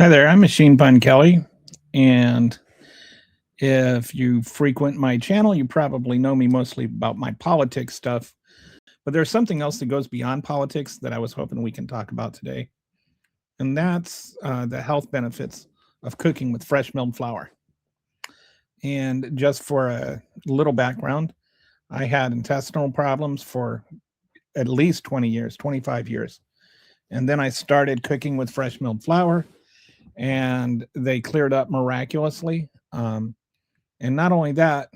Hi there, I'm Machine Pun Kelly, and if you frequent my channel, you probably know me mostly about my politics stuff. But there's something else that goes beyond politics that I was hoping we can talk about today, and that's the health benefits of cooking with fresh milled flour. And just for a little background, I had intestinal problems for at least 20 years, 25 years. And then I started cooking with fresh milled flour, and they cleared up miraculously. And not only that,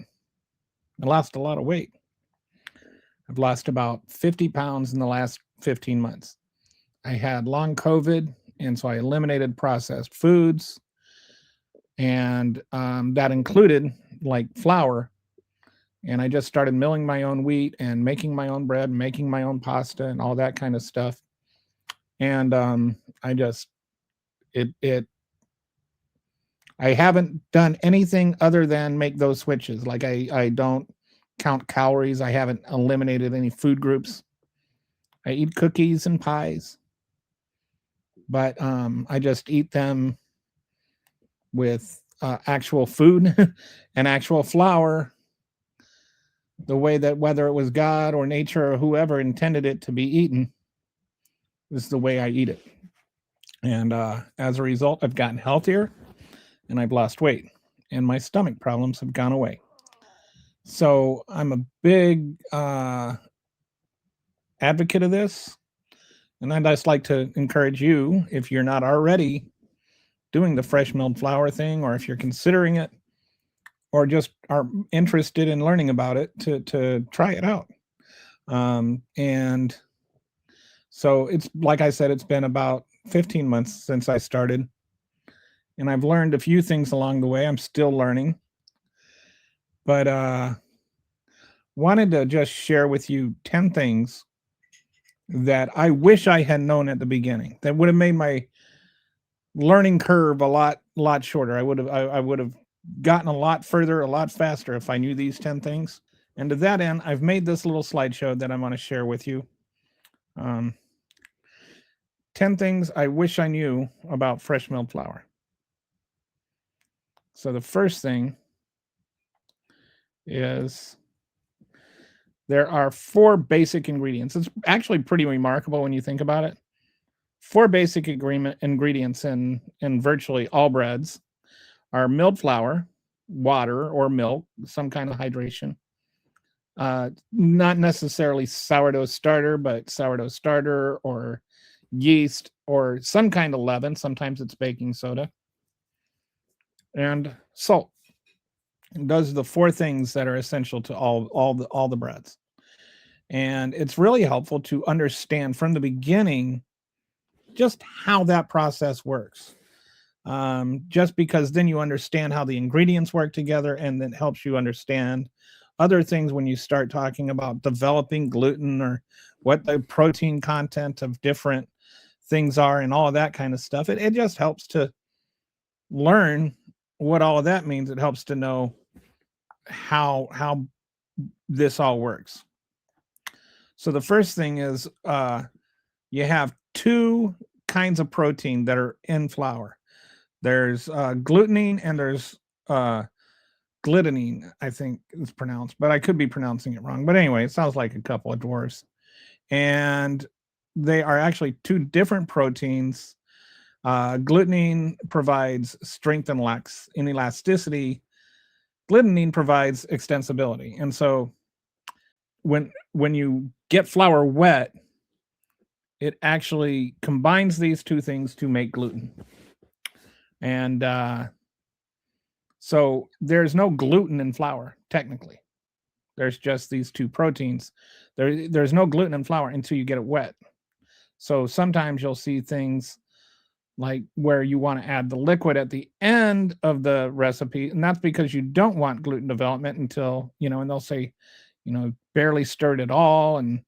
I lost a lot of weight. I've lost about 50 pounds in the last 15 months. I had long COVID, and so I eliminated processed foods, and that included like flour. And I just started milling my own wheat and making my own bread, making my own pasta, and all that kind of stuff. And I just it I haven't done anything other than make those switches. Like I don't count calories. I haven't eliminated any food groups. I eat cookies and pies, but I just eat them with actual food and actual flour, the way that whether it was God or nature or whoever intended it to be eaten, this is the way I eat it. And as a result, I've gotten healthier and I've lost weight, and my stomach problems have gone away. So I'm a big advocate of this. And I'd just like to encourage you, if you're not already doing the fresh milled flour thing, or if you're considering it, or just are interested in learning about it, to try it out. And so it's like I said, it's been about 15 months since I started, and I've learned a few things along the way. I'm still learning, but wanted to just share with you 10 things that I wish I had known at the beginning that would have made my learning curve a lot shorter. I would have gotten a lot further, a lot faster if I knew these 10 things. And to that end, I've made this little slideshow that I'm going to share with you. Um, 10 things I wish I knew about fresh milled flour. So the first thing is there are four basic ingredients. It's actually pretty remarkable when you think about it. Four basic ingredients in virtually all breads are milled flour, water or milk, some kind of hydration. Not necessarily sourdough starter, but sourdough starter or yeast or some kind of leaven. Sometimes it's baking soda and salt. And those are the four things that are essential to all the breads. And it's really helpful to understand from the beginning just how that process works. Just because then you understand how the ingredients work together, and then helps you understand other things when you start talking about developing gluten or what the protein content of different things are and all of that kind of stuff. It just helps to learn what all of that means. It helps to know how this all works. So the first thing is you have two kinds of protein that are in flour. There's glutenine and there's glitinine, I think it's pronounced, but I could be pronouncing it wrong. But anyway, it sounds like a couple of dwarfs. And they are actually two different proteins. Glutenine provides strength and inelasticity. Glitinine provides extensibility. And so when you get flour wet, it actually combines these two things to make gluten. And so there's no gluten in flour, technically. There's just these two proteins. There's no gluten in flour until you get it wet. So sometimes you'll see things like where you want to add the liquid at the end of the recipe, and that's because you don't want gluten development until, and they'll say, barely stirred at all. And,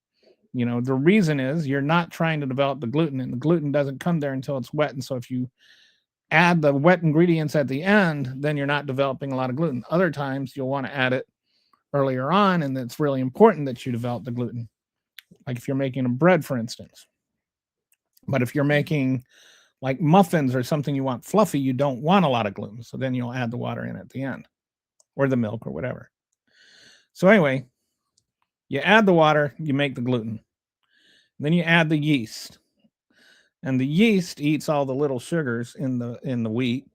the reason is you're not trying to develop the gluten, and the gluten doesn't come there until it's wet. And so if you add the wet ingredients at the end, then you're not developing a lot of gluten. Other times you'll want to add it earlier on, and it's really important that you develop the gluten. Like if you're making a bread, for instance. But if you're making Like muffins or something you want fluffy, you don't want a lot of gluten. So then you'll add the water in at the end, or the milk or whatever. So anyway, you add the water, you make the gluten. Then you add the yeast. And the yeast eats all the little sugars in the wheat,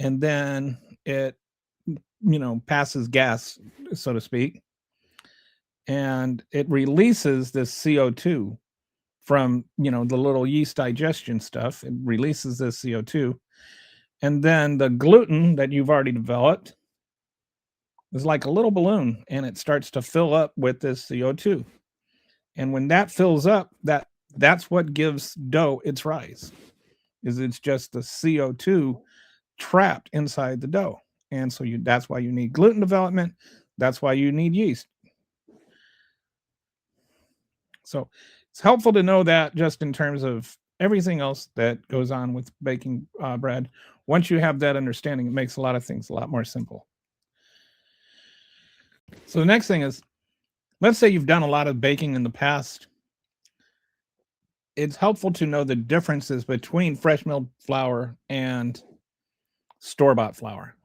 and then it passes gas, so to speak, and it releases this CO2 from the little yeast digestion stuff. It releases this CO2, and then the gluten that you've already developed is like a little balloon, and it starts to fill up with this CO2. And when that fills up, that's what gives dough its rise. It's just the CO2 trapped inside the dough. And so that's why you need gluten development. That's why you need yeast. So it's helpful to know that, just in terms of everything else that goes on with baking bread. Once you have that understanding, it makes a lot of things a lot more simple. So the next thing is, let's say you've done a lot of baking in the past. It's helpful to know the differences between fresh milled flour and store-bought flour.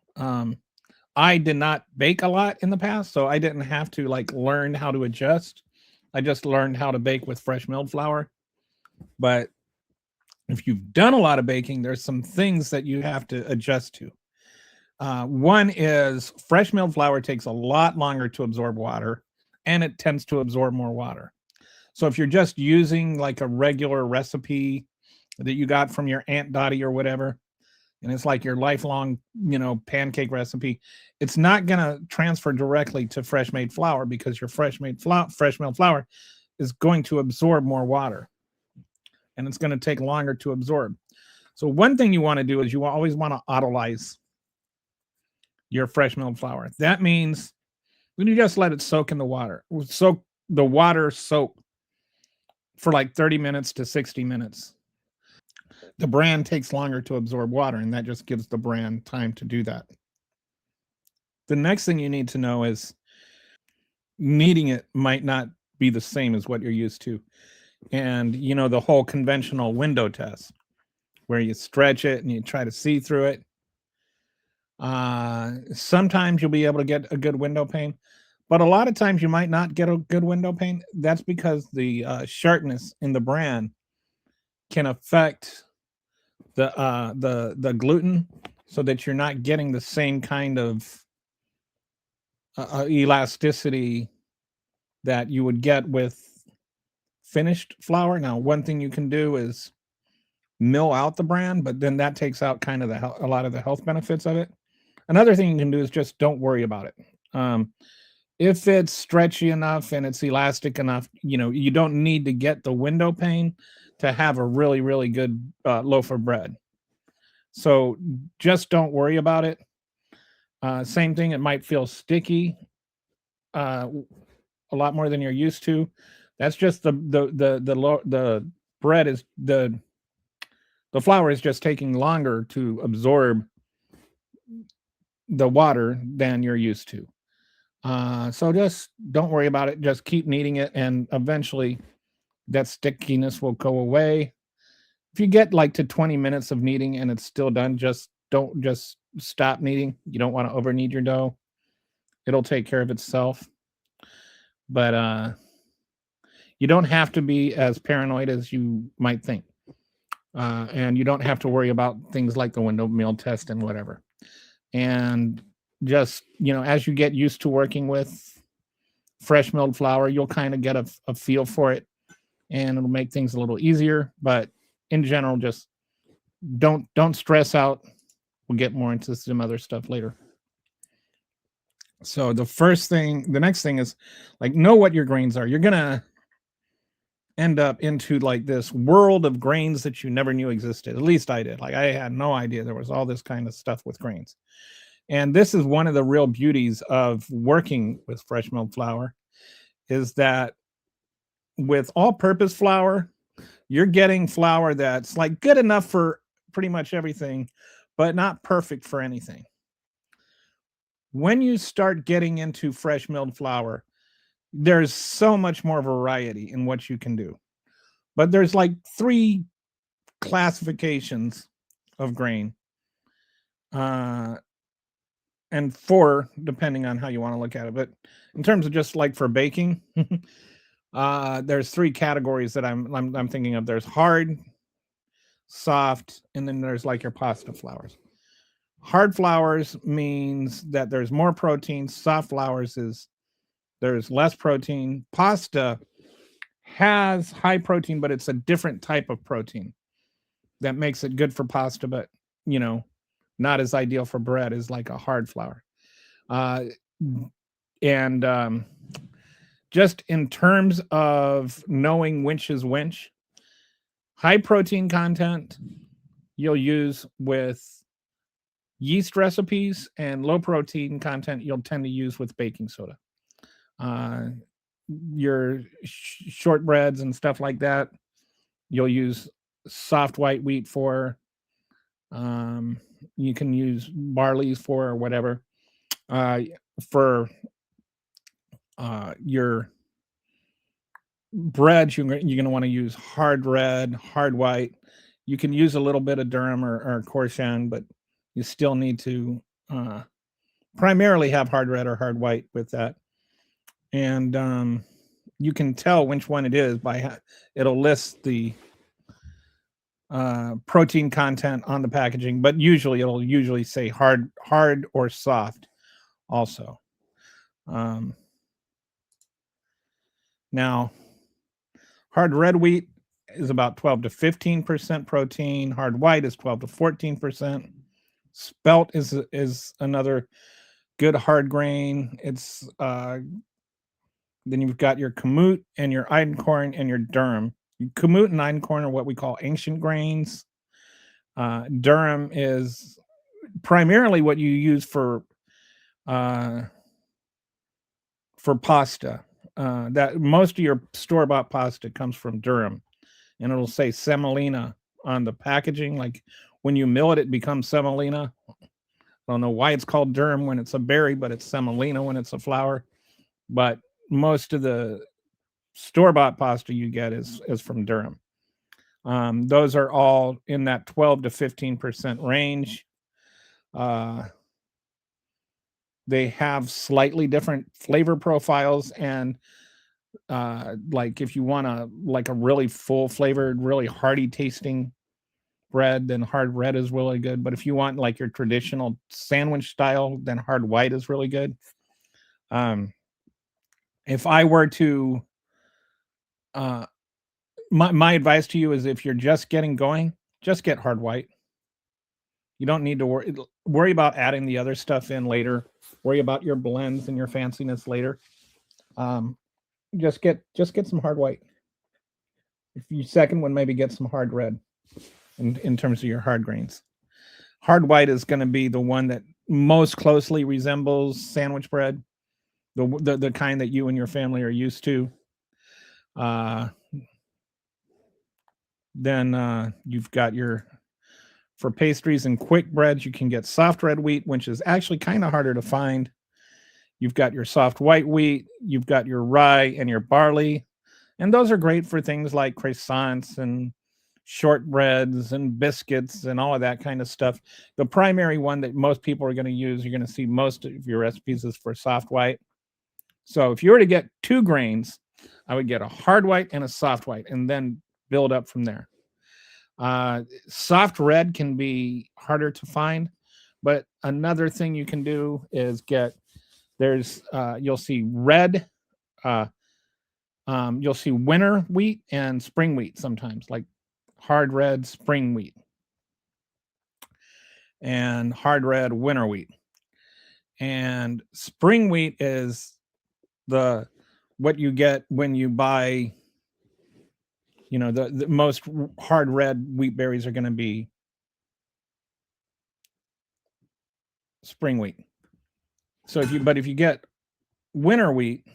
I did not bake a lot in the past, so I didn't have to learn how to adjust. I just learned how to bake with fresh milled flour. But if you've done a lot of baking, there's some things that you have to adjust to. One is, fresh milled flour takes a lot longer to absorb water, and it tends to absorb more water. So if you're just using a regular recipe that you got from your Aunt Dottie or whatever, and it's like your lifelong, pancake recipe, it's not going to transfer directly to fresh made flour, because your fresh milled flour is going to absorb more water, and it's going to take longer to absorb. So one thing you want to do is, you always want to autolyze your fresh milled flour. That means when you just let it soak in the water, soak for 30 minutes to 60 minutes. The bran takes longer to absorb water, and that just gives the bran time to do that. The next thing you need to know is, kneading it might not be the same as what you're used to. And the whole conventional window test, where you stretch it and you try to see through it. Sometimes you'll be able to get a good window pane, but a lot of times you might not get a good window pane. That's because the sharpness in the bran can affect the gluten, so that you're not getting the same kind of elasticity that you would get with finished flour. Now, one thing you can do is mill out the bran, but then that takes out kind of a lot of the health benefits of it. Another thing you can do is just don't worry about it. If it's stretchy enough and it's elastic enough, you don't need to get the window pane to have a really, really good loaf of bread. So just don't worry about it. Same thing, it might feel sticky a lot more than you're used to. That's just the bread is the flour is just taking longer to absorb the water than you're used to. So just don't worry about it. Just keep kneading it, and eventually that stickiness will go away. If you get to 20 minutes of kneading and it's still done, just stop kneading. You don't want to over knead your dough. It'll take care of itself. But you don't have to be as paranoid as you might think. And you don't have to worry about things like the window meal test and whatever. And just, as you get used to working with fresh milled flour, you'll kind of get a feel for it, and it'll make things a little easier. But in general, just don't stress out. We'll get more into some other stuff later. So the next thing is, know what your grains are. You're going to end up into this world of grains that you never knew existed. At least I did. I had no idea there was all this kind of stuff with grains. And this is one of the real beauties of working with fresh milled flour, is that with all-purpose flour, you're getting flour that's good enough for pretty much everything, but not perfect for anything. When you start getting into fresh milled flour, there's so much more variety in what you can do. But there's 3 classifications of grain, and 4 depending on how you want to look at it. But in terms of just like for baking, there's 3 categories that I'm thinking of. There's hard, soft, and then there's like your pasta flours. Hard flours means that there's more protein. Soft flours is there's less protein. Pasta has high protein, but it's a different type of protein that makes it good for pasta, but you know, not as ideal for bread as like a hard flour. Uh, and just in terms of knowing which is which, high protein content you'll use with yeast recipes, and low protein content you'll tend to use with baking soda. Uh, your shortbreads and stuff like that, you'll use soft white wheat for. Um, you can use barley for or whatever. For your breads, you're going to want to use hard red, hard white. You can use a little bit of durum or Corchon, but you still need to primarily have hard red or hard white with that. And you can tell which one it is by it'll list the protein content on the packaging, but usually it'll usually say hard or soft also. Now, hard red wheat is about 12 to 15% protein. Hard white is 12 to 14%. Spelt is another good hard grain. It's then you've got your kamut and your einkorn and your durum. Kamut and einkorn are what we call ancient grains. Durum is primarily what you use for pasta. That most of your store-bought pasta comes from durum, and it'll say semolina on the packaging. Like when you mill it, it becomes semolina. I don't know why it's called durum when it's a berry, but it's semolina when it's a flour. But most of the store-bought pasta you get is from durum. Those are all in that 12 to 15% range. They have slightly different flavor profiles, and like if you want a really full flavored, really hearty tasting bread, then hard red is really good. But if you want like your traditional sandwich style, then hard white is really good. If I were to my advice to you is, if you're just getting going, just get hard white. You don't need to worry about adding the other stuff in later. Worry about your blends and your fanciness later. Just get some hard white. If you second one, maybe get some hard red in terms of your hard grains. Hard white is going to be the one that most closely resembles sandwich bread, the kind that you and your family are used to. Then you've got for pastries and quick breads, you can get soft red wheat, which is actually kind of harder to find. You've got your soft white wheat, you've got your rye and your barley, and those are great for things like croissants and shortbreads and biscuits and all of that kind of stuff. The primary one that most people are going to use, you're going to see most of your recipes, is for soft white. So if you were to get 2 grains, I would get a hard white and a soft white, and then build up from there. Soft red can be harder to find, but another thing you can do is you'll see red, you'll see winter wheat and spring wheat sometimes, like hard red spring wheat and hard red winter wheat. And spring wheat is what you get when you buy, the most hard red wheat berries are going to be spring wheat. So if you get winter wheat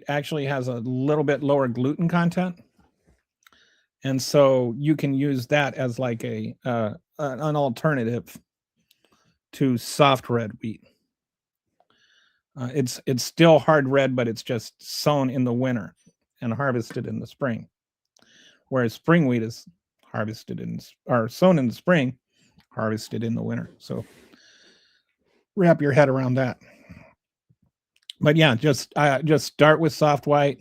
actually has a little bit lower gluten content, and so you can use that as like an alternative to soft red wheat. It's still hard red, but it's just sown in the winter and harvested in the spring. whereas spring wheat is harvested or sown in the spring, harvested in the winter. So wrap your head around that. But yeah, just start with soft white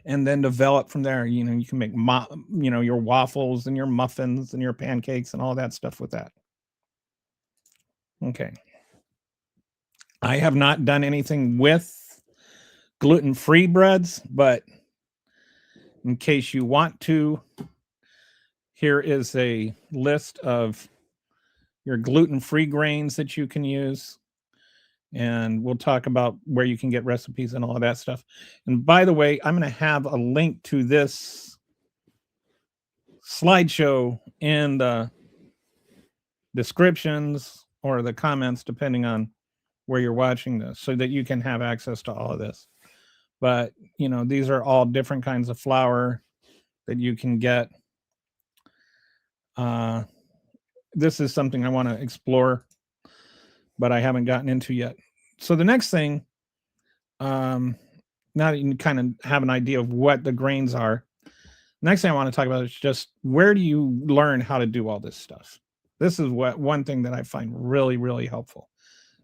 and then develop from there. You can make your waffles and your muffins and your pancakes and all that stuff with that. Okay. I have not done anything with gluten-free breads, but in case you want to, here is a list of your gluten-free grains that you can use. And we'll talk about where you can get recipes and all of that stuff. And by the way, I'm going to have a link to this slideshow in the descriptions or the comments, depending on where you're watching this, so that you can have access to all of this. But, these are all different kinds of flour that you can get. This is something I want to explore, but I haven't gotten into yet. So the next thing, now that you kind of have an idea of what the grains are, next thing I want to talk about is just where do you learn how to do all this stuff? This is one thing that I find really, really helpful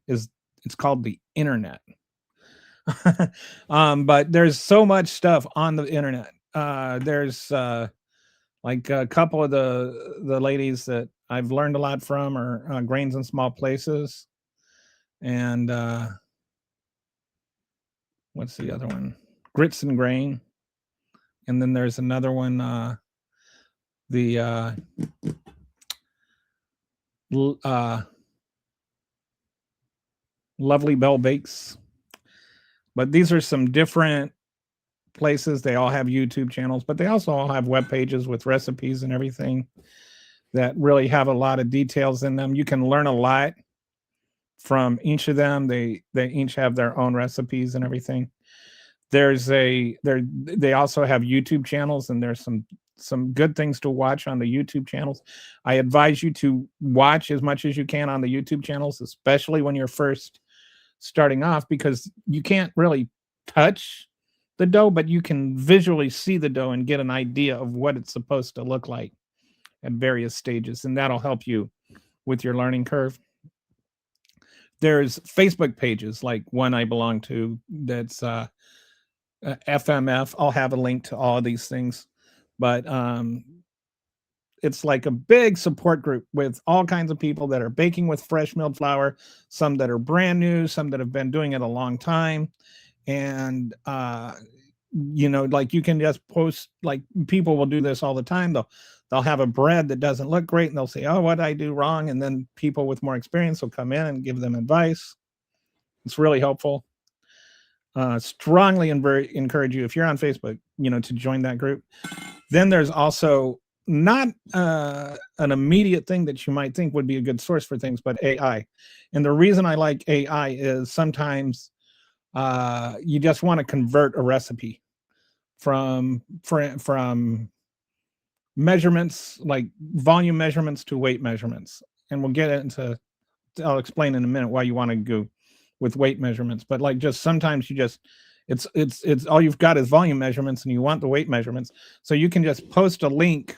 is it's called the internet. But there's so much stuff on the internet. There's like a couple of the ladies that I've learned a lot from are Grains in Small Places. And what's the other one? Grits and Grain. And then there's another one, the Lovely Bell Bakes. But these are some different places. They all have YouTube channels, but they also all have web pages with recipes and everything that really have a lot of details in them. You can learn a lot from each of them. They each have their own recipes and everything. They also have YouTube channels, and there's some good things to watch on the YouTube channels. I advise you to watch as much as you can on the YouTube channels, especially when you're first starting off, because you can't really touch the dough, but you can visually see the dough and get an idea of what it's supposed to look like at various stages, and that'll help you with your learning curve. There's Facebook pages, like one I belong to that's FMF. I'll have a link to all of these things, but it's like a big support group with all kinds of people that are baking with fresh milled flour, some that are brand new, some that have been doing it a long time. And like you can just post, like people will do this all the time. They'll have a bread that doesn't look great and they'll say, oh, what did I do wrong? And then people with more experience will come in and give them advice. It's really helpful. Strongly encourage you, if you're on Facebook, to join that group. Then there's also not an immediate thing that you might think would be a good source for things, but AI. And the reason I like AI is sometimes you just want to convert a recipe from measurements, like volume measurements, to weight measurements. And we'll get into, I'll explain in a minute why you want to go with weight measurements. But like, just sometimes you just, it's all you've got is volume measurements and you want the weight measurements. So you can just post a link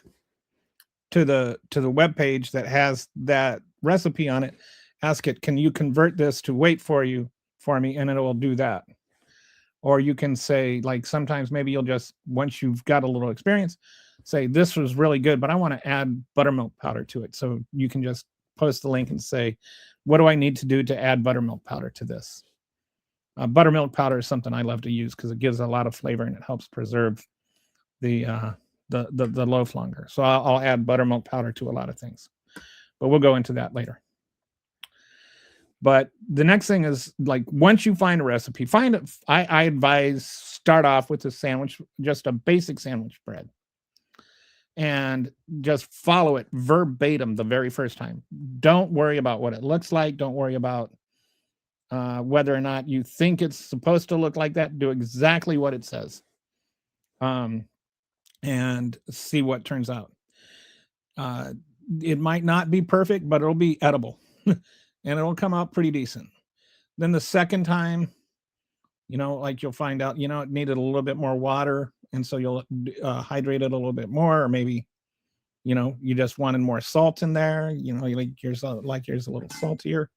to the web page that has that recipe on it. Ask it, can you convert this to weight for me? And it will do that. Or you can say, like, sometimes maybe you'll just, once you've got a little experience, say, this was really good, but I want to add buttermilk powder to it. So you can just post the link and say, what do I need to do to add buttermilk powder to this? Buttermilk powder is something I love to use because it gives a lot of flavor and it helps preserve the loaf longer. So I'll add buttermilk powder to a lot of things, but we'll go into that later. But the next thing is, like, once you find a recipe, I advise start off with a sandwich, just a basic sandwich bread, and just follow it verbatim the very first time. Don't worry about what it looks like. Don't worry about whether or not you think it's supposed to look like that. Do exactly what it says, and see what turns out. It might not be perfect, but it'll be edible. And it'll come out pretty decent. Then the second time, like, you'll find out, it needed a little bit more water, and so you'll hydrate it a little bit more, or maybe you just wanted more salt in there. You like yours a little saltier.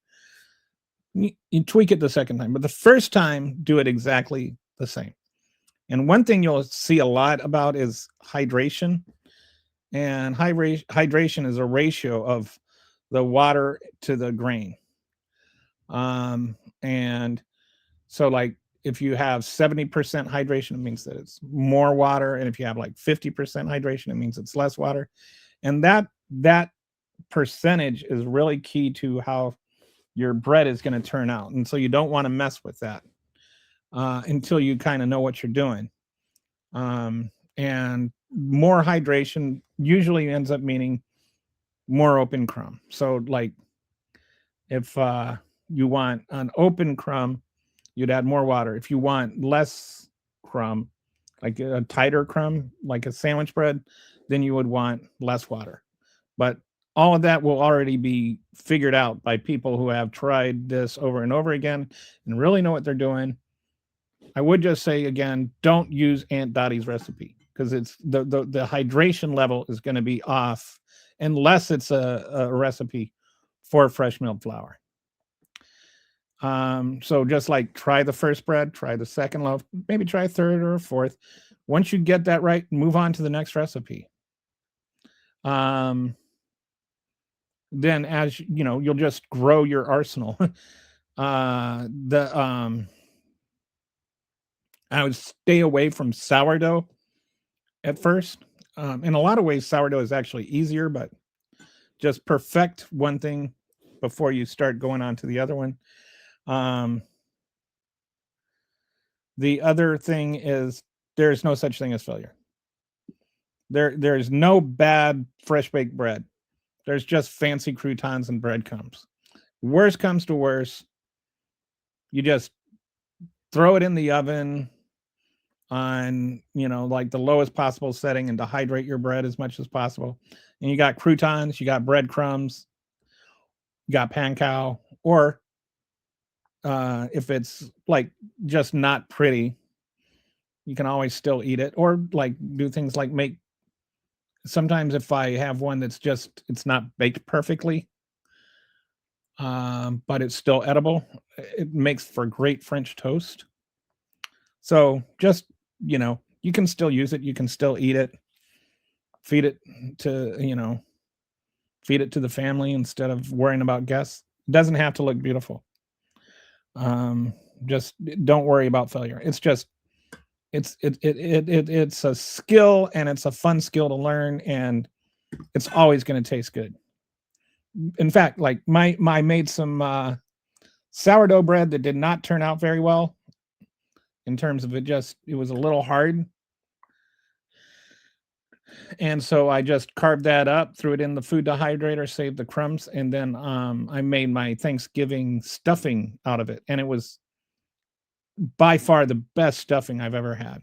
You tweak it the second time, but the first time do it exactly the same. And one thing you'll see a lot about is hydration. And hydration is a ratio of the water to the grain. And so, like, if you have 70% hydration, it means that it's more water, and if you have like 50% hydration, it means it's less water. And that percentage is really key to how your bread is going to turn out. And so you don't want to mess with that until you kind of know what you're doing. And more hydration usually ends up meaning more open crumb. So, like, if you want an open crumb, you'd add more water. If you want less crumb, like a tighter crumb, like a sandwich bread, then you would want less water. But all of that will already be figured out by people who have tried this over and over again and really know what they're doing. I would just say again, don't use Aunt Dottie's recipe, because it's the hydration level is going to be off unless it's a recipe for fresh milled flour. So just like try the first bread, try the second loaf, maybe try a third or a fourth. Once you get that right, move on to the next recipe. Then, as you know, you'll just grow your arsenal. I would stay away from sourdough at first. In a lot of ways, sourdough is actually easier, but just perfect one thing before you start going on to the other one. The other thing is there's no such thing as failure. There's no bad fresh baked bread. There's just fancy croutons and breadcrumbs. Worst comes to worst, you just throw it in the oven on, like the lowest possible setting, and dehydrate your bread as much as possible. And you got croutons, you got breadcrumbs, you got panko, or if it's like just not pretty, you can always still eat it, or like do things like sometimes if I have one that's it's not baked perfectly, but it's still edible, it makes for great French toast. So just, you can still use it, you can still eat it, feed it to the family instead of worrying about guests. It doesn't have to look beautiful. Just don't worry about failure. It's just it's a skill, and it's a fun skill to learn, and it's always going to taste good. In fact, like I made some sourdough bread that did not turn out very well in terms of it was a little hard. And so I just carved that up, threw it in the food dehydrator, saved the crumbs, and then I made my Thanksgiving stuffing out of it. And it was by far the best stuffing I've ever had.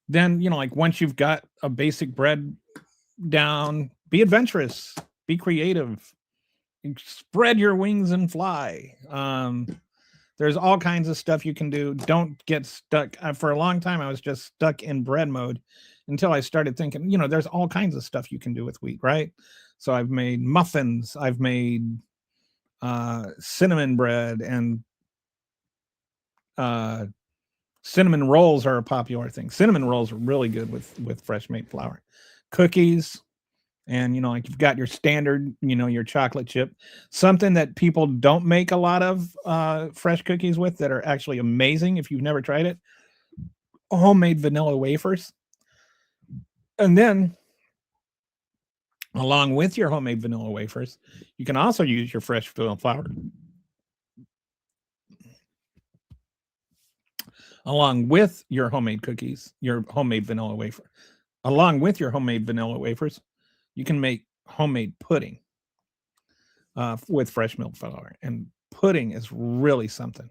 Then, like once you've got a basic bread down, be adventurous, be creative, spread your wings and fly. There's all kinds of stuff you can do. Don't get stuck. For a long time, I was just stuck in bread mode until I started thinking, there's all kinds of stuff you can do with wheat, right? So I've made muffins. I've made cinnamon bread, and cinnamon rolls are a popular thing. Cinnamon rolls are really good with fresh made flour. Cookies. And, like you've got your standard, your chocolate chip, something that people don't make a lot of fresh cookies with that are actually amazing if you've never tried it. Homemade vanilla wafers. And then along with your homemade vanilla wafers, you can also use your fresh vanilla flour. Along with your homemade cookies, your homemade vanilla wafer. Along with your homemade vanilla wafers, you can make homemade pudding with fresh milled flour, and pudding is really something.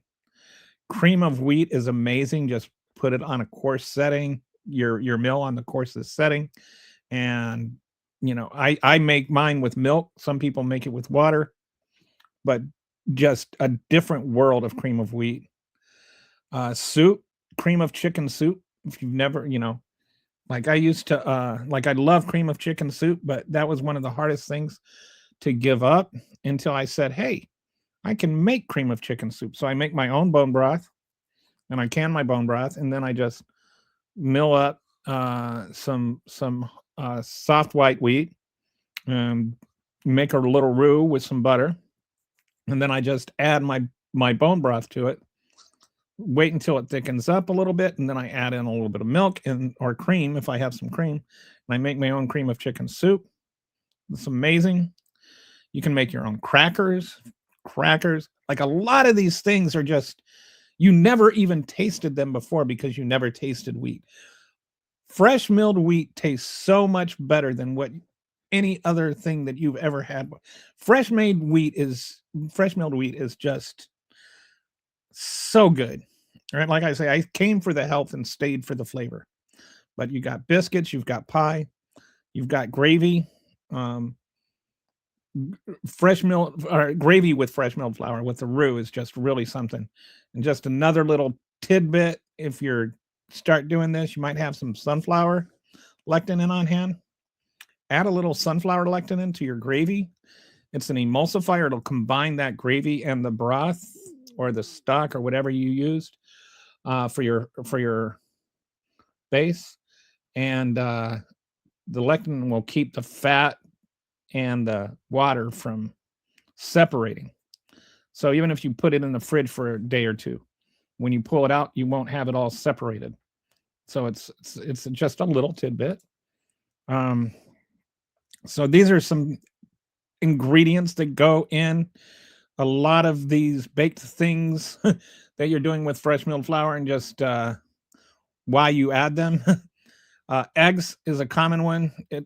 Cream of wheat is amazing. Just put it on a coarse setting, your mill on the coarsest setting, and I make mine with milk. Some people make it with water, but just a different world of cream of wheat. Soup, cream of chicken soup. If you've never, like I used to, like I love cream of chicken soup, but that was one of the hardest things to give up until I said, hey, I can make cream of chicken soup. So I make my own bone broth and I can my bone broth, and then I just mill up some soft white wheat and make a little roux with some butter, and then I just add my bone broth to it. Wait until it thickens up a little bit, and then I add in a little bit of milk and or cream if I have some cream. And I make my own cream of chicken soup. It's amazing. You can make your own crackers. Crackers, like a lot of these things are just you never even tasted them before because you never tasted wheat. Fresh milled wheat tastes so much better than what any other thing that you've ever had. Fresh milled wheat is just so good. All right, like I say, I came for the health and stayed for the flavor. But you got biscuits, you've got pie, you've got gravy, um, fresh milled or gravy with fresh milled flour with the roux is just really something. And just another little tidbit: if you're start doing this, you might have some sunflower lectin in on hand. Add a little sunflower lectin into your gravy. It's an emulsifier. It'll combine that gravy and the broth or the stock or whatever you used for your base, and the lectin will keep the fat and the water from separating. So even if you put it in the fridge for a day or two, when you pull it out, you won't have it all separated. So it's just a little tidbit. Um, so these are some ingredients that go in a lot of these baked things that you're doing with fresh milled flour, and just why you add them. Eggs is a common one. It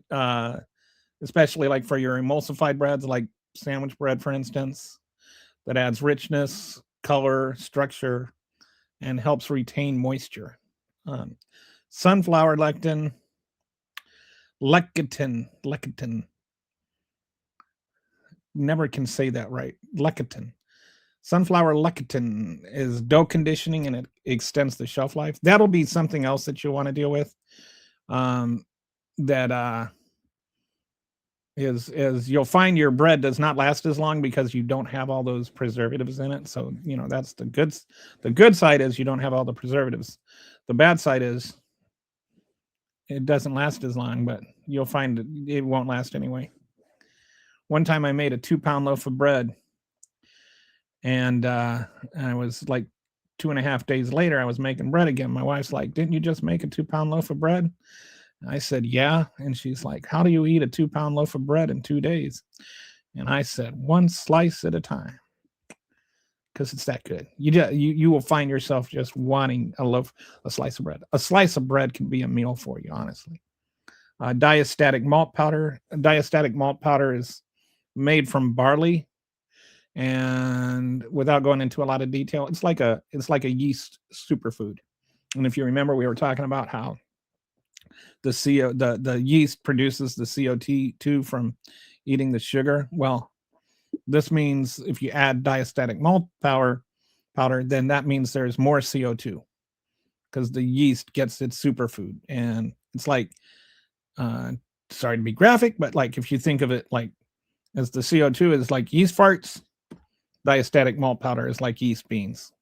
especially like for your emulsified breads, like sandwich bread, for instance, that adds richness, color, structure, and helps retain moisture. Um, Sunflower lecithin, never can say that right. Lecithin. Sunflower lecithin is dough conditioning and it extends the shelf life. That'll be something else that you want to deal with. That is you'll find your bread does not last as long because you don't have all those preservatives in it. So that's the good side is you don't have all the preservatives. The bad side is it doesn't last as long, but you'll find it won't last anyway. One time I made a 2-pound loaf of bread, and I was like 2.5 days later, I was making bread again. My wife's like, "Didn't you just make a 2-pound loaf of bread?" I said, "Yeah." And she's like, "How do you eat a 2-pound loaf of bread in 2 days?" And I said, "One slice at a time," because it's that good. You will find yourself just wanting a slice of bread. A slice of bread can be a meal for you, honestly. Diastatic malt powder. Diastatic malt powder is made from barley, and without going into a lot of detail, it's like a yeast superfood. And if you remember, we were talking about how the yeast produces the CO2 from eating the sugar. Well, this means if you add diastatic malt powder, then that means there's more CO2 because the yeast gets its superfood. And it's like, sorry to be graphic, but like if you think of it like as the CO2 is like yeast farts, diastatic malt powder is like yeast beans.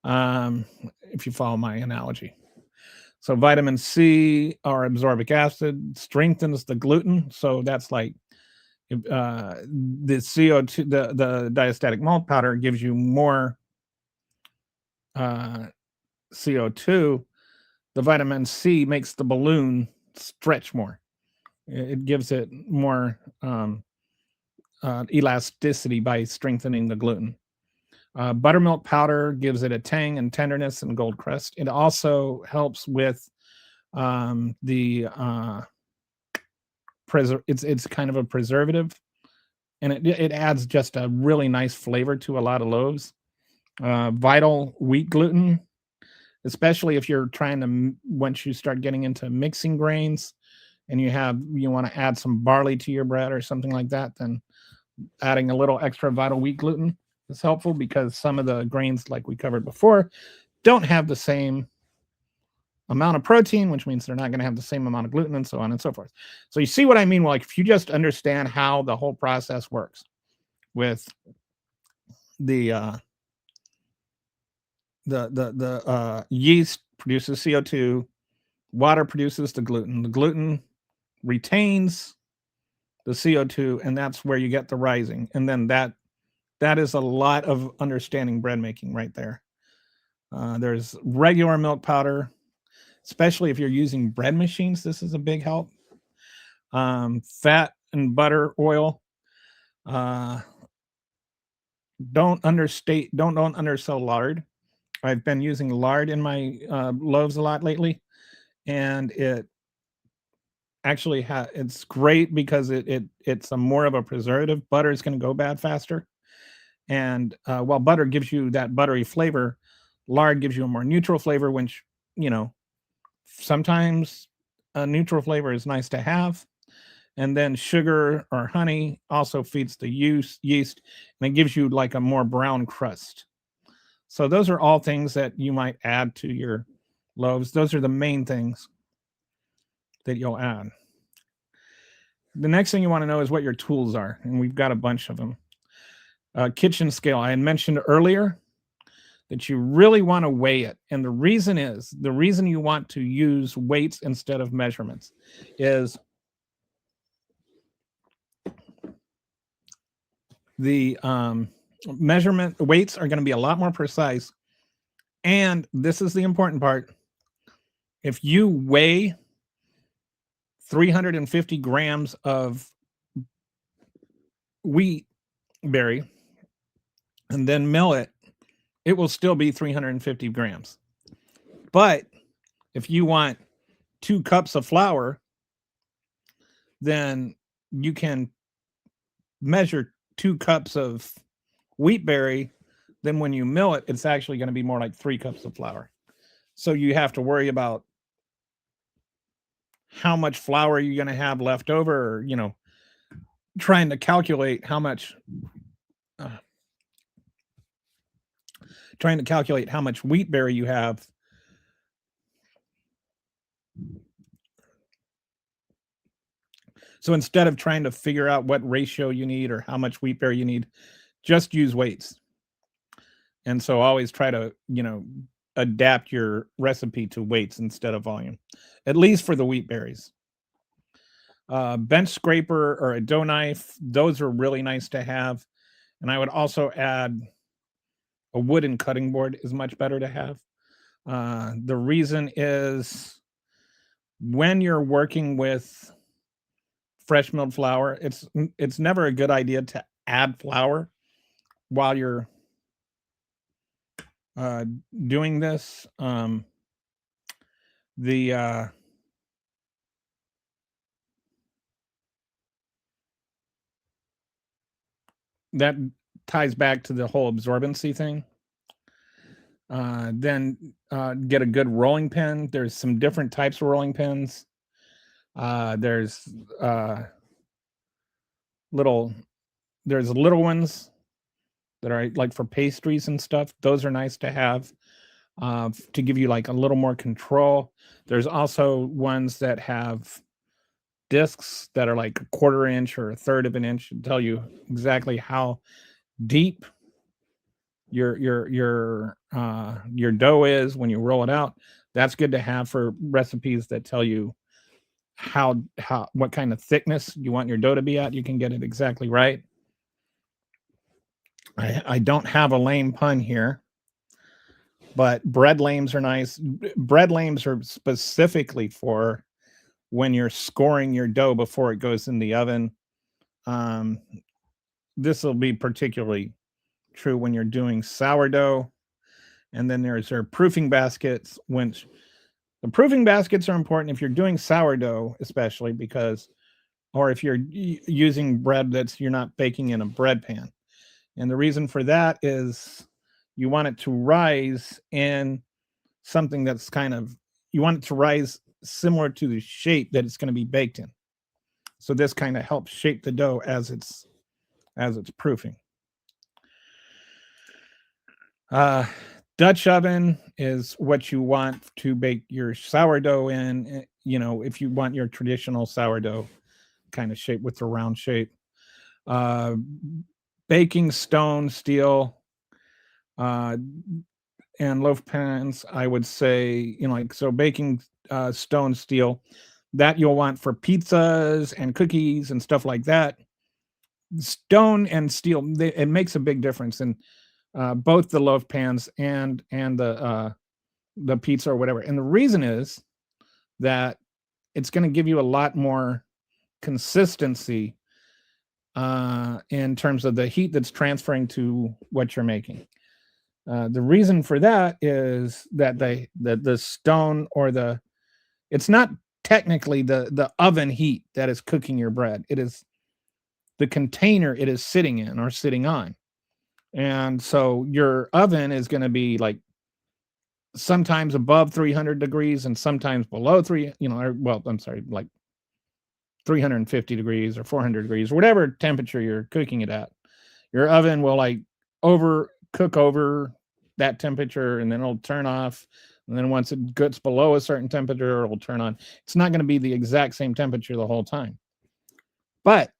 If you follow my analogy. So vitamin C or absorbic acid strengthens the gluten. So that's like the CO2, the diastatic malt powder gives you more CO2. The vitamin C makes the balloon stretch more. It gives it more elasticity by strengthening the gluten. Buttermilk powder gives it a tang and tenderness and gold crust. It also helps with the it's kind of a preservative, and it adds just a really nice flavor to a lot of loaves. Vital wheat gluten, especially if you're trying to once you start getting into mixing grains and you want to add some barley to your bread or something like that, then adding a little extra vital wheat gluten is helpful because some of the grains, like we covered before, don't have the same amount of protein, which means they're not going to have the same amount of gluten, and so on and so forth. So you see what I mean? Like if you just understand how the whole process works with the yeast produces CO2, water produces the gluten retains the CO2, and that's where you get the rising. And then that is a lot of understanding bread making right there. There's regular milk powder, especially if you're using bread machines. This is a big help. Fat and butter, oil. Don't undersell lard. I've been using lard in my loaves a lot lately, and it actually it's great because it's a more of a preservative. Butter is going to go bad faster, and while butter gives you that buttery flavor, lard gives you a more neutral flavor, which, you know, sometimes a neutral flavor is nice to have. And then sugar or honey also feeds the yeast, and it gives you like a more brown crust. So those are all things that you might add to your loaves. Those are the main things that you'll add. The next thing you want to know is what your tools are, and we've got a bunch of them. Kitchen scale. I had mentioned earlier that you really want to weigh it, and the reason you want to use weights instead of measurements is the measurement weights are going to be a lot more precise, and this is the important part. If you weigh 350 grams of wheat berry and then mill it, it will still be 350 grams. But if you want 2 cups of flour, then you can measure 2 cups of wheat berry. Then when you mill it, it's actually going to be more like 3 cups of flour. So you have to worry about how much flour you're going to have left over, or, you know, trying to calculate how much wheat berry you have. So instead of trying to figure out what ratio you need or how much wheat berry you need, just use weights. And so always try to, you know, adapt your recipe to weights instead of volume, at least for the wheat berries. Bench scraper or a dough knife, those are really nice to have. And I would also add a wooden cutting board is much better to have. The reason is when you're working with fresh milled flour, it's never a good idea to add flour while you're doing this. That ties back to the whole absorbency thing. Then get a good rolling pin. There's some different types of rolling pins. There's little ones that are like for pastries and stuff. Those are nice to have to give you like a little more control. There's also ones that have discs that are like a 1/4 inch or 1/3 of an inch to tell you exactly how deep your dough is when you roll it out. That's good to have for recipes that tell you what kind of thickness you want your dough to be at. You can get it exactly right. I don't have a lame pun here, but bread lames are nice. Bread lames are specifically for when you're scoring your dough before it goes in the oven. This will be particularly true when you're doing sourdough. And then there's our proofing baskets, which the proofing baskets are important if you're doing sourdough, especially or if you're using bread you're not baking in a bread pan. And the reason for that is you want it to rise in something that's you want it to rise similar to the shape that it's going to be baked in. So this kind of helps shape the dough as it's proofing. Dutch oven is what you want to bake your sourdough in. If you want your traditional sourdough kind of shape with the round shape. Uh, Baking stone, steel, uh, and loaf pans, I would say, like, so baking stone, steel, that you'll want for pizzas and cookies and stuff like that. Stone and steel, it makes a big difference in both the loaf pans and the pizza or whatever. And the reason is that it's going to give you a lot more consistency in terms of the heat that's transferring to what you're making. The reason for that is that the stone or it's not technically the oven heat that is cooking your bread. It is the container it is sitting in or sitting on. And so your oven is going to be like sometimes above 300 degrees and sometimes below I'm sorry, like 350 degrees or 400 degrees, whatever temperature you're cooking it at. Your oven will like cook over that temperature, and then it'll turn off. And then once it gets below a certain temperature, it'll turn on. It's not going to be the exact same temperature the whole time. But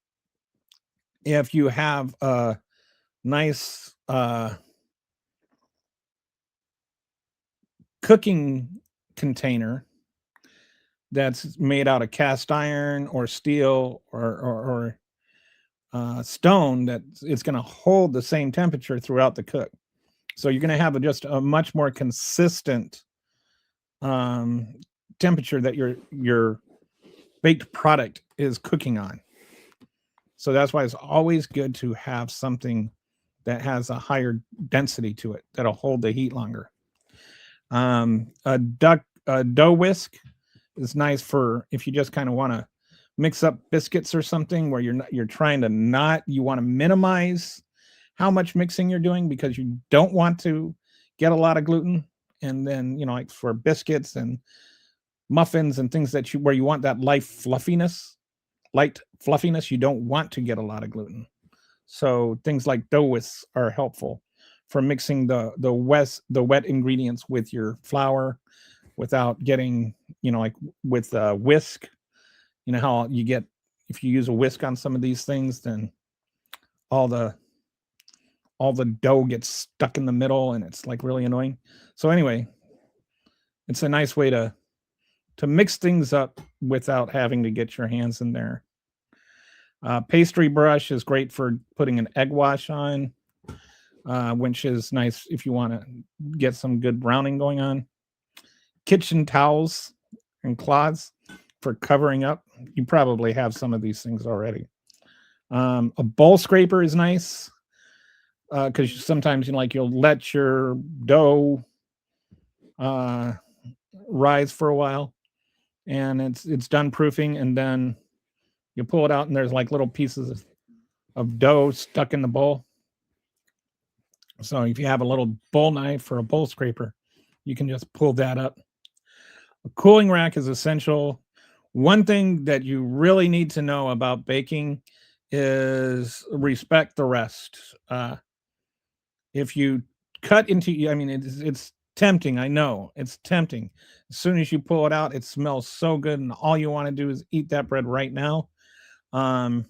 if you have a nice cooking container that's made out of cast iron or steel or stone, that it's going to hold the same temperature throughout the cook. So you're going to have just a much more consistent temperature that your baked product is cooking on. So that's why it's always good to have something that has a higher density to it that'll hold the heat longer. A dough whisk is nice for if you just kind of want to mix up biscuits or something where you're trying to you want to minimize how much mixing you're doing because you don't want to get a lot of gluten. And then, like for biscuits and muffins and things where you want that light fluffiness, you don't want to get a lot of gluten. So things like dough whisks are helpful for mixing the wet ingredients with your flour without getting, like with a whisk, how you get, if you use a whisk on some of these things, then all the dough gets stuck in the middle and it's like really annoying. So anyway, it's a nice way to mix things up without having to get your hands in there. Pastry brush is great for putting an egg wash on, which is nice if you want to get some good browning going on. Kitchen towels and cloths for covering up. You probably have some of these things already. A bowl scraper is nice because sometimes you'll let your dough rise for a while, and it's done proofing, and then you pull it out, and there's like little pieces of dough stuck in the bowl. So if you have a little bowl knife or a bowl scraper, you can just pull that up. A cooling rack is essential. One thing that you really need to know about baking is respect the rest. If you cut into, it's tempting. I know it's tempting. As soon as you pull it out, it smells so good, and all you want to do is eat that bread right now. Yeah,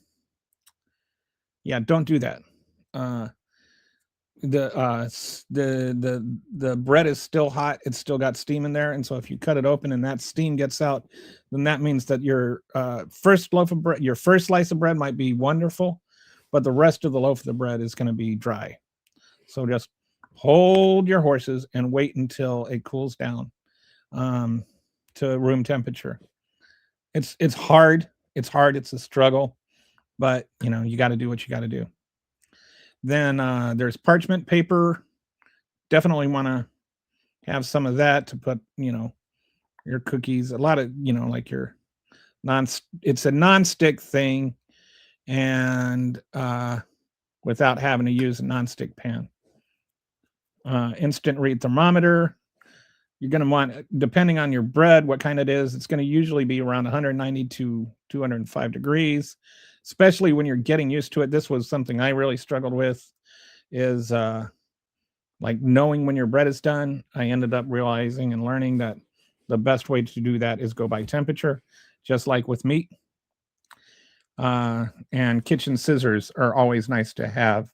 don't do that. The bread is still hot. It's still got steam in there, and so if you cut it open and that steam gets out, then that means that your first loaf of bread, your first slice of bread might be wonderful, but the rest of the loaf of the bread is going to be dry. So just hold your horses and wait until it cools down to room temperature. It's hard. It's hard. It's a struggle, but you got to do what you got to do. Then there's parchment paper. Definitely want to have some of that to put, your cookies. A lot of, like your it's a non-stick thing, and without having to use a non-stick pan. Instant read thermometer. You're going to want, depending on your bread, what kind it is, it's going to usually be around 190 to 205 degrees, especially when you're getting used to it. This was something I really struggled with, is like knowing when your bread is done, I ended up realizing and learning that the best way to do that is go by temperature, just like with meat. And kitchen scissors are always nice to have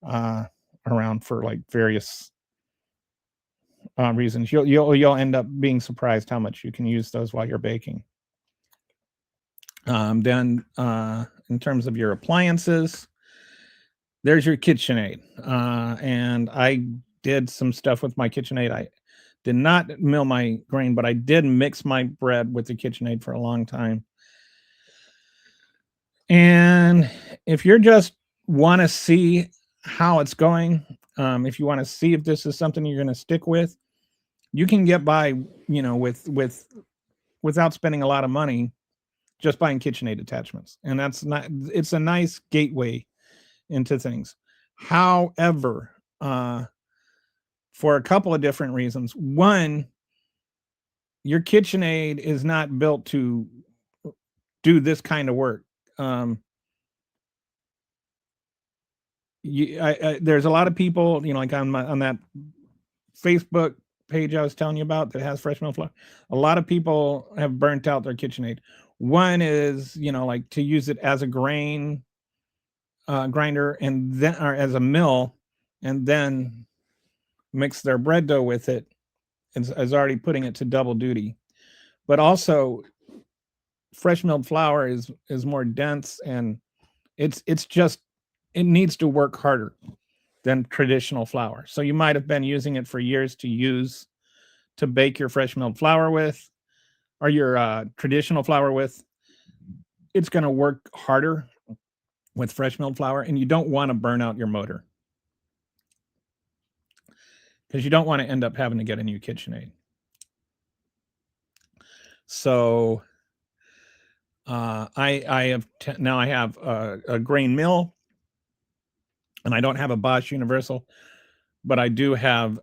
uh, around for like various reasons. You'll end up being surprised how much you can use those while you're baking. Then, in terms of your appliances, there's your KitchenAid. And I did some stuff with my KitchenAid. I did not mill my grain, but I did mix my bread with the KitchenAid for a long time. And if you're just want to see how it's going, if you want to see if this is something you're going to stick with, you can get by, without spending a lot of money, just buying KitchenAid attachments, and it's a nice gateway into things. However, for a couple of different reasons. One, your KitchenAid is not built to do this kind of work. There's a lot of people, like on that Facebook page I was telling you about that has fresh milk flour. A lot of people have burnt out their KitchenAid. One is, like to use it as a grain grinder and then, or as a mill, and then mix their bread dough with it, is already putting it to double duty. But also, fresh milled flour is more dense, and it needs to work harder than traditional flour. So you might have been using it for years to bake your fresh milled flour with, or your traditional flour with. It's going to work harder with fresh milled flour, and you don't want to burn out your motor, because you don't want to end up having to get a new KitchenAid. So I have a grain mill, and I don't have a Bosch Universal, but I do have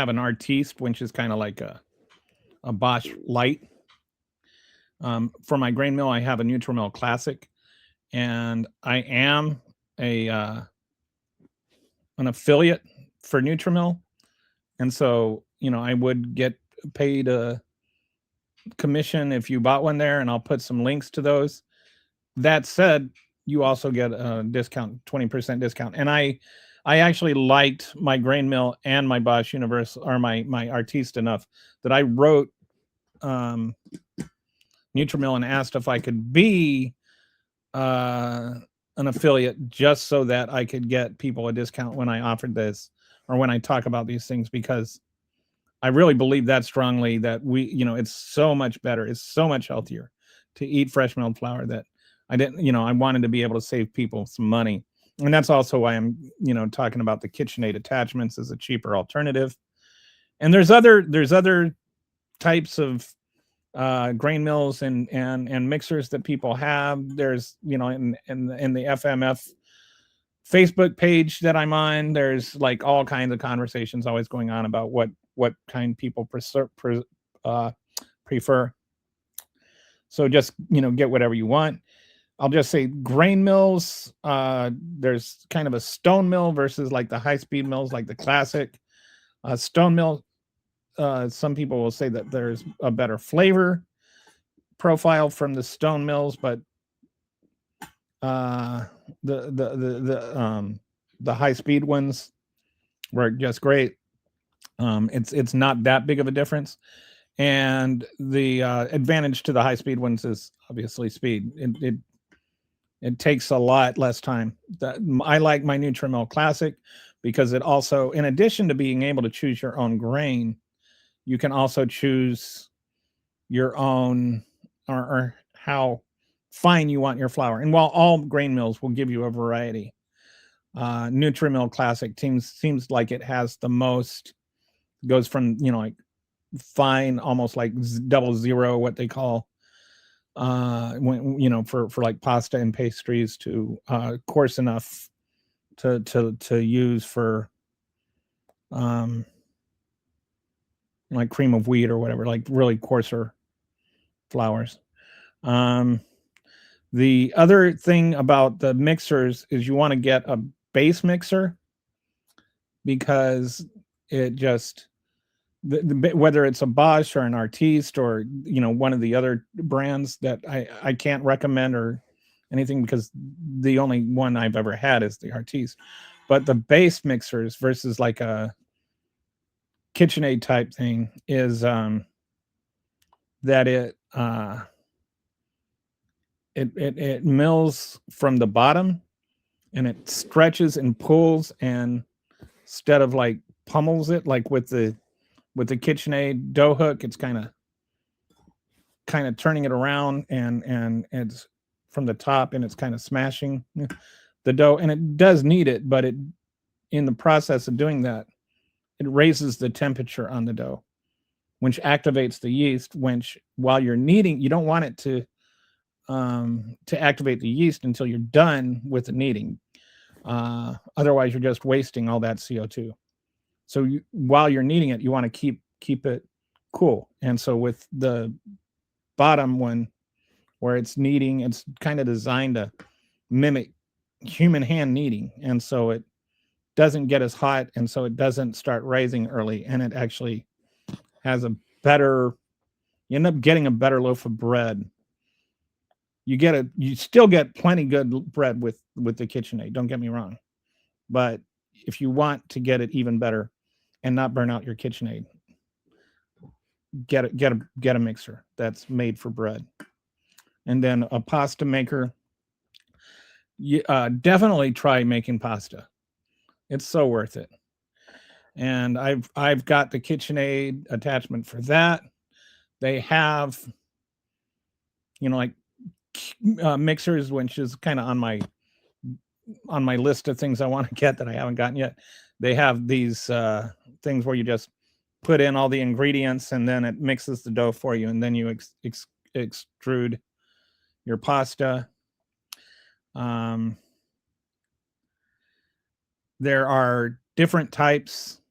an Artiste, which is kind of like a Bosch Light. For my grain mill, I have a Nutrimill Classic, and I am an affiliate for Nutrimill, and so I would get paid a commission if you bought one there, and I'll put some links to those. That said, you also get a discount, 20% discount, and I actually liked my grain mill and my Bosch Universal, or my Artiste, enough that I wrote Nutrimill and asked if I could be an affiliate, just so that I could get people a discount when I offered this, or when I talk about these things, because I really believe that strongly, that it's so much better, it's so much healthier to eat fresh milled flour, that I wanted to be able to save people some money. And that's also why I'm, talking about the KitchenAid attachments as a cheaper alternative. And there's other types of grain mills and mixers that people have. There's, in the FMF Facebook page that I'm on, there's like all kinds of conversations always going on about what kind people prefer. So just, get whatever you want. I'll just say grain mills. There's kind of a stone mill versus like the high-speed mills, like the classic stone mill. Some people will say that there's a better flavor profile from the stone mills, but the high-speed ones work just great. It's not that big of a difference, and the advantage to the high-speed ones is obviously speed. It takes a lot less time. I like my Nutrimill Classic because it also, in addition to being able to choose your own grain, you can also choose your own, or how fine you want your flour. And while all grain mills will give you a variety, Nutrimill Classic seems like it has the most. Goes from like fine, almost like double zero, what they call when for like pasta and pastries, to coarse enough to use for um like cream of wheat or whatever, like really coarser flours. um the other thing about the mixers is you want to get a base mixer, because it just whether it's a Bosch or an Artiste or one of the other brands that I can't recommend or anything, because the only one I've ever had is the Artiste. But the base mixers versus like a KitchenAid type thing is that it mills from the bottom, and it stretches and pulls, and instead of like pummels it like with the KitchenAid dough hook, it's kind of turning it around, and it's from the top, and it's kind of smashing the dough, and it does need it, but it in the process of doing that, it raises the temperature on the dough, which activates the yeast. Which, while you're kneading, you don't want it to activate the yeast until you're done with the kneading. Otherwise, you're just wasting all that CO2. So while you're kneading it, you want to keep it cool. And so with the bottom one, where it's kneading, it's kind of designed to mimic human hand kneading, and so it doesn't get as hot, and so it doesn't start rising early, and it actually has a better, you end up getting a better loaf of bread. You still get plenty good bread with the KitchenAid, don't get me wrong, but if you want to get it even better and not burn out your KitchenAid, get a mixer that's made for bread. And then a pasta maker, definitely try making pasta. It's so worth it. And I've got the KitchenAid attachment for that. They have, like mixers, which is kind of on my list of things I want to get that I haven't gotten yet. They have these things where you just put in all the ingredients, and then it mixes the dough for you, and then you extrude your pasta. There are different types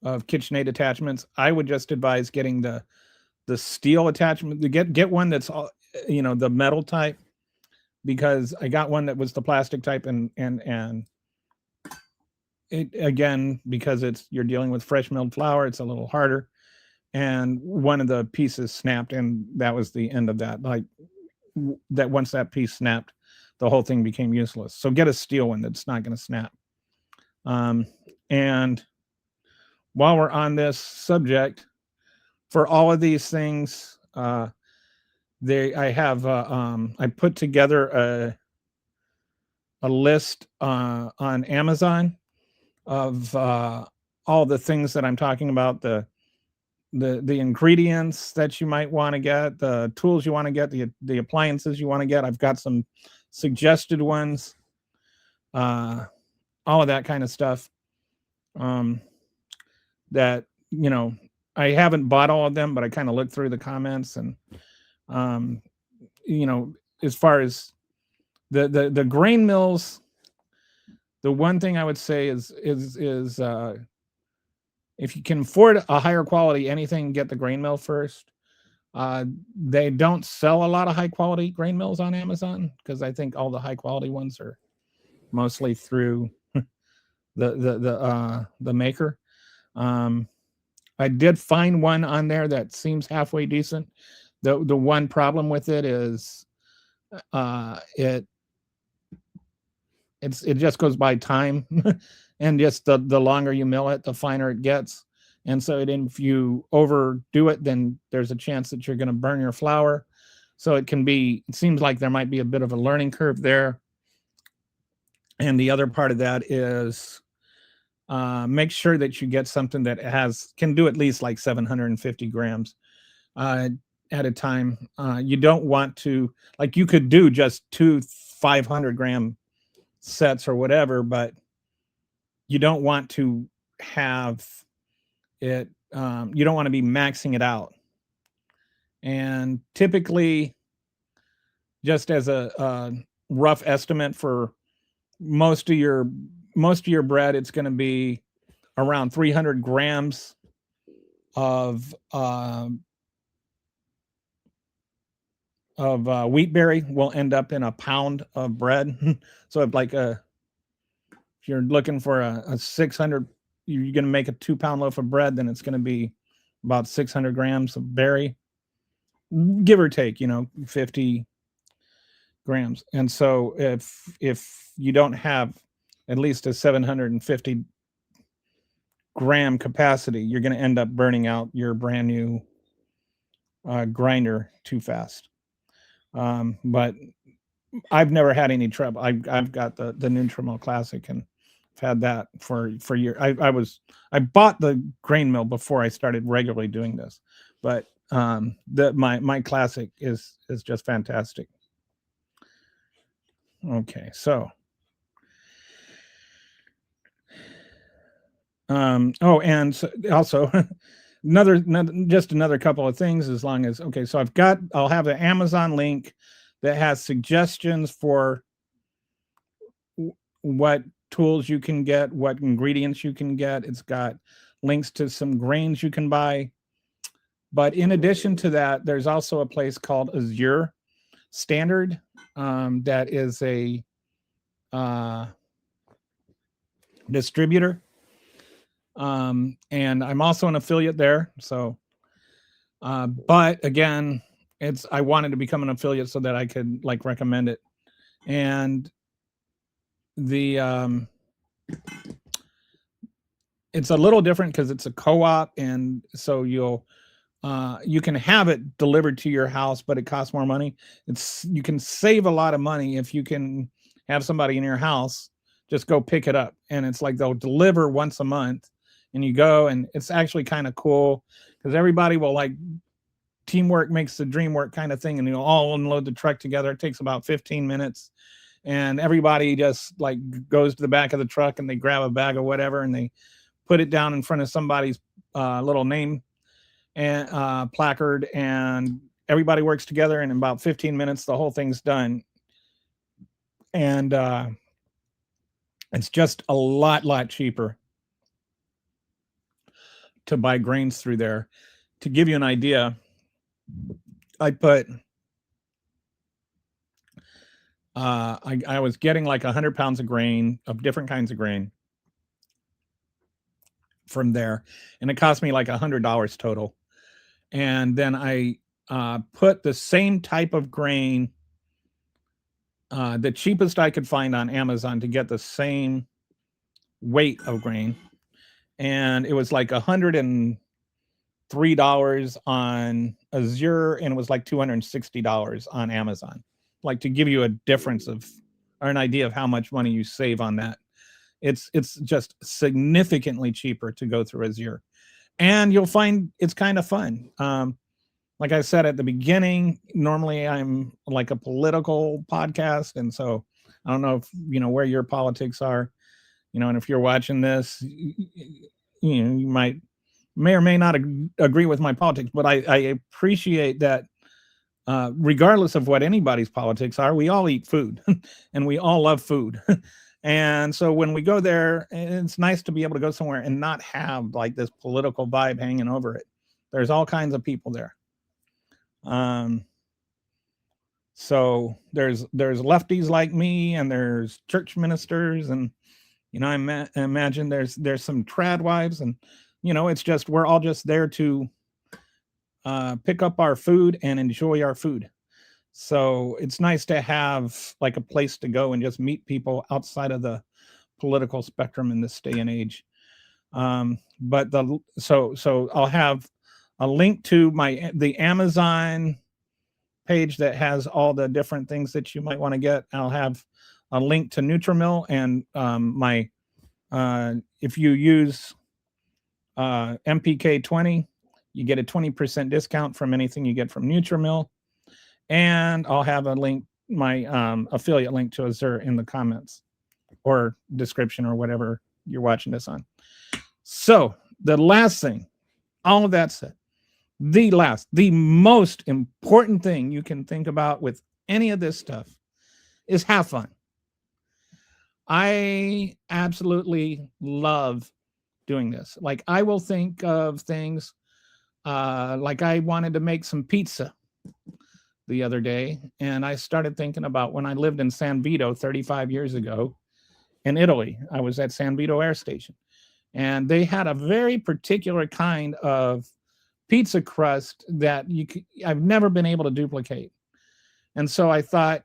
of KitchenAid attachments. I would just advise getting the steel attachment. To get one that's the metal type, because I got one that was the plastic type, and it, again, because you're dealing with fresh milled flour, it's a little harder, and one of the pieces snapped, and that was the end of that. Like that, once that piece snapped, the whole thing became useless. So get a steel one that's not going to snap. And while we're on this subject, for all of these things, I put together a list on Amazon of all the things that I'm talking about, the ingredients that you might want to get, the tools you want to get, the appliances you want to get. I've got some suggested ones, all of that kind of stuff. That I haven't bought all of them, but I kind of looked through the comments, and as far as the grain mills, the one thing I would say is if you can afford a higher quality anything, get the grain mill first. They don't sell a lot of high quality grain mills on Amazon, because I think all the high quality ones are mostly through the maker. I did find one on there that seems halfway decent. The one problem with it is it just goes by time, and just the longer you mill it, the finer it gets. And so if you overdo it, then there's a chance that you're going to burn your flour. So it seems like there might be a bit of a learning curve there. And the other part of that is make sure that you get something that can do at least like 750 grams at a time. You don't want to, like, you could do just 2 500-gram sets or whatever, but you don't want to have it you don't want to be maxing it out. And typically, just as a rough estimate for most of your bread, it's going to be around 300 grams of wheat berry will end up in a pound of bread. So if you're looking for a 600, you're going to make a 2-pound loaf of bread, then it's going to be about 600 grams of berry, give or take, 50 grams. And so if you don't have at least a 750 gram capacity, you're going to end up burning out your brand new grinder too fast. But I've never had any trouble. I've got the Nutrimil Classic, and I've had that for years. I bought the grain mill before I started regularly doing this, but my Classic is just fantastic. Okay, so and so also another couple of things, as long as, okay, so I'll have the Amazon link that has suggestions for what tools you can get, what ingredients you can get. It's got links to some grains you can buy. But in addition to that, there's also a place called Azure Standard that is a distributor. And I'm also an affiliate there. So, but again, I wanted to become an affiliate so that I could recommend it. And it's a little different because it's a co-op, and so you can have it delivered to your house, but it costs more money. You can save a lot of money if you can have somebody in your house just go pick it up, and it's like they'll deliver once a month, and you go, and it's actually kind of cool because everybody will teamwork makes the dream work kind of thing, and you'll all unload the truck together. It takes about 15 minutes, and everybody just goes to the back of the truck and they grab a bag of whatever and they put it down in front of somebody's little name and placard, and everybody works together, and in about 15 minutes the whole thing's done. And it's just a lot cheaper to buy grains through there. To give you an idea, I was getting 100 pounds of grain, of different kinds of grain, from there, and it cost me $100 total. And then I put the same type of grain, the cheapest I could find on Amazon, to get the same weight of grain, and it was $103 on Azure, and it was $260 on Amazon. To give you a difference or an idea of how much money you save on that. It's just significantly cheaper to go through Azure, and you'll find it's kind of fun. Like I said at the beginning, normally I'm a political podcast, and so I don't know if where your politics are, and if you're watching this, you may or may not agree with my politics, but I appreciate that. Regardless of what anybody's politics are, we all eat food and we all love food. And so when we go there, it's nice to be able to go somewhere and not have this political vibe hanging over it. There's all kinds of people there. So there's lefties like me, and there's church ministers, and I imagine there's some trad wives, and it's just, we're all just there to pick up our food and enjoy our food. So it's nice to have a place to go and just meet people outside of the political spectrum in this day and age. But so I'll have a link to the Amazon page that has all the different things that you might want to get. I'll have a link to Nutrimil, and if you use MPK20, you get a 20% discount from anything you get from Nutrimil. And I'll have a link, my affiliate link to Azure, in the comments or description or whatever you're watching this on. So the last thing All of that said, the most important thing you can think about with any of this stuff is have fun. I absolutely love doing this. Like I will think of things like I wanted to make some pizza the other day, and I started thinking about when I lived in San Vito 35 years ago in Italy. I was at San Vito Air Station, and they had a very particular kind of pizza crust that I've never been able to duplicate. And so I thought,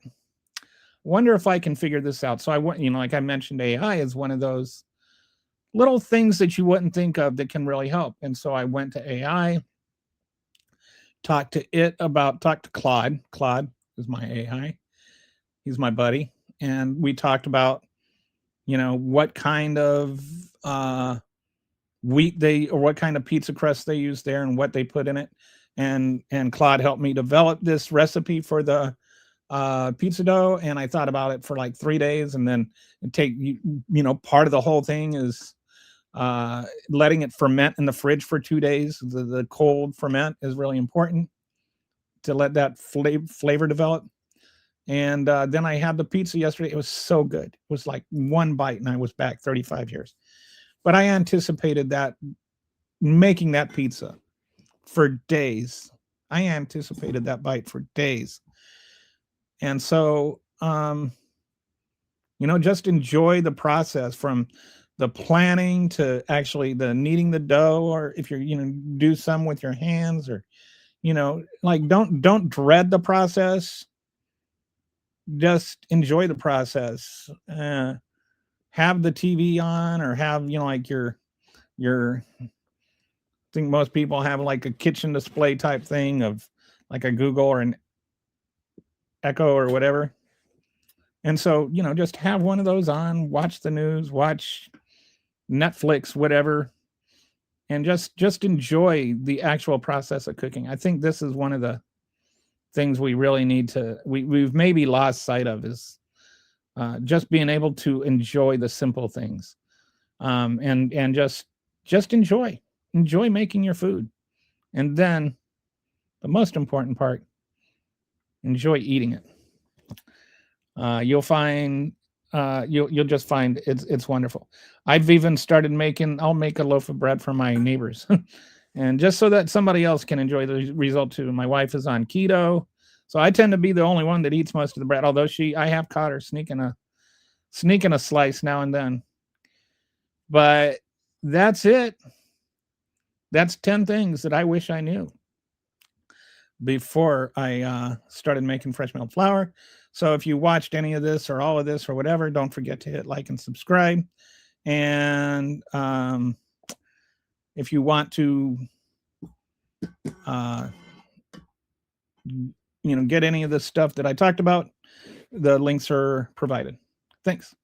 wonder if I can figure this out. So I went, like I mentioned, AI is one of those little things that you wouldn't think of that can really help. And so I went to AI, talked to Claude. Claude is my AI. He's my buddy. And we talked about, what kind of wheat or what kind of pizza crust they use there and what they put in it. And Claude helped me develop this recipe for the pizza dough, and I thought about it for like 3 days, and then part of the whole thing is letting it ferment in the fridge for 2 days. The cold ferment is really important to let that flavor develop. And then I had the pizza yesterday. It was so good. It was like one bite, and I was back 35 years. But I anticipated that making that pizza for days. I anticipated that bite for days. And so, just enjoy the process from the planning to actually the kneading the dough, or if you're, do some with your hands, or, like don't dread the process. Just enjoy the process. Have the TV on, or have, like your, I think most people have like a kitchen display type thing of like a Google or an Echo or whatever. And so, just have one of those on, watch the news, watch Netflix, whatever, and just enjoy the actual process of cooking. I think this is one of the things we really need to we've maybe lost sight of, is just being able to enjoy the simple things, and just enjoy making your food, and then the most important part, enjoy eating it. You'll find you'll just find it's wonderful. I've even started I'll make a loaf of bread for my neighbors, and just so that somebody else can enjoy the result too. My wife is on keto, so I tend to be the only one that eats most of the bread. Although I have caught her sneaking a slice now and then. But that's it. That's 10 things that I wish I knew before I started making fresh milled flour. So if you watched any of this or all of this or whatever, don't forget to hit like and subscribe. And if you want to, get any of the stuff that I talked about, the links are provided. Thanks.